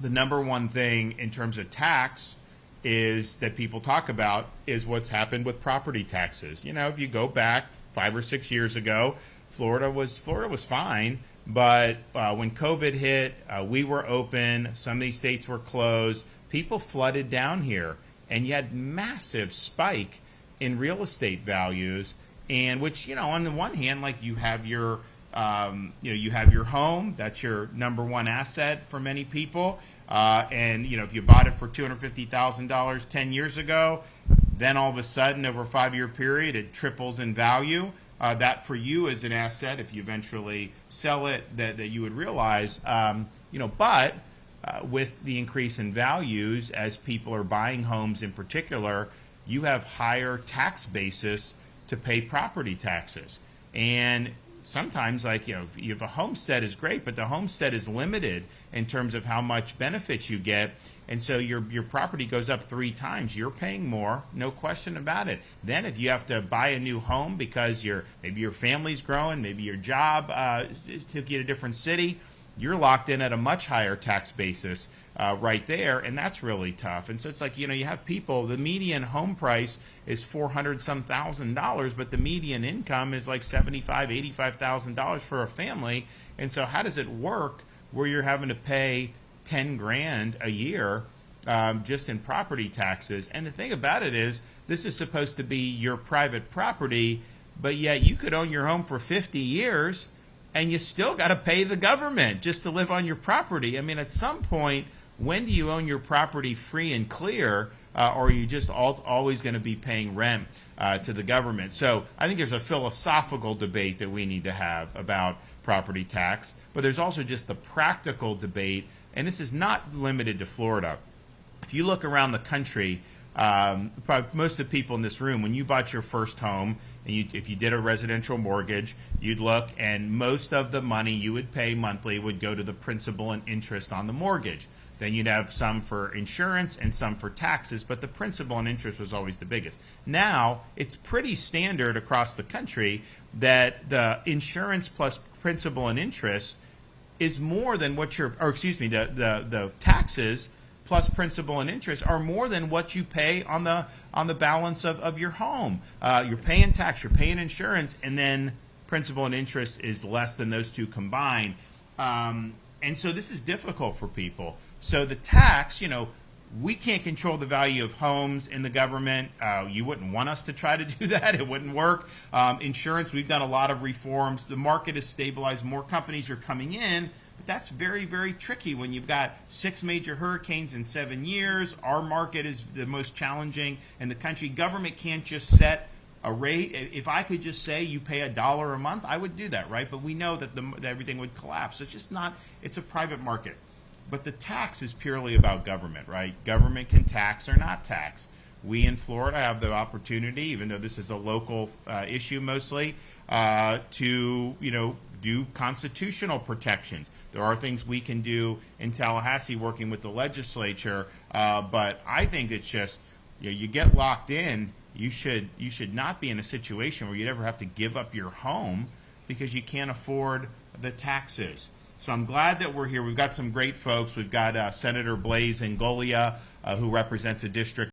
the number one thing in terms of tax is that people talk about is what's happened with property taxes. You know, if you go back 5 or 6 years ago, Florida was fine, but when COVID hit, we were open. Some of these states were closed. People flooded down here, and you had massive spike in real estate values. And which, you know, on the one hand, like you have your you have your home. That's your number one asset for many people. And, you know, if you bought it for $250,000 10 years ago, then all of a sudden over a 5-year period, it triples in value. That for you is an asset if you eventually sell it that you would realize, you know, but with the increase in values as people are buying homes in particular, you have higher tax basis to pay property taxes. And sometimes, like, you know, if you have a homestead is great, but the homestead is limited in terms of how much benefits you get. And so your property goes up 3 times. You're paying more, no question about it. Then if you have to buy a new home because maybe your family's growing, maybe your job took you to a different city, you're locked in at a much higher tax basis right there, and that's really tough. And so it's like, you know, you have people, the median home price is $400-some thousand, but the median income is like $75,000, $85,000 for a family. And so how does it work where you're having to pay 10 grand a year just in property taxes? And the thing about it is, this is supposed to be your private property, but yet you could own your home for 50 years and you still got to pay the government just to live on your property. I mean, at some point, when do you own your property free and clear, or are you just always going to be paying rent to the government? So I think there's a philosophical debate that we need to have about property tax, but there's also just the practical debate, and this is not limited to Florida. If you look around the country, probably most of the people in this room, when you bought your first home, and if you did a residential mortgage, you'd look, and most of the money you would pay monthly would go to the principal and interest on the mortgage. Then you'd have some for insurance and some for taxes, but the principal and interest was always the biggest. Now, it's pretty standard across the country that the insurance plus principal and interest is more than what the taxes plus principal and interest are more than what you pay on the balance of your home. You're paying tax, you're paying insurance, and then principal and interest is less than those two combined. And so this is difficult for people. So the tax, you know, we can't control the value of homes in the government. You wouldn't want us to try to do that. It wouldn't work. Insurance, we've done a lot of reforms. The market is stabilized. More companies are coming in. But that's very, very tricky when you've got 6 major hurricanes in 7 years. Our market is the most challenging in the country. Government can't just set a rate. If I could just say you pay $1 a month, I would do that, right? But we know that everything would collapse. It's just not, it's a private market. But the tax is purely about government, right? Government can tax or not tax. We in Florida have the opportunity, even though this is a local issue mostly, to, you know, do constitutional protections. There are things we can do in Tallahassee working with the legislature, but I think it's just, you know, you get locked in, you should not be in a situation where you'd ever have to give up your home because you can't afford the taxes. So I'm glad that we're here. We've got some great folks. We've got Senator Blaise Ingoglia, who represents a district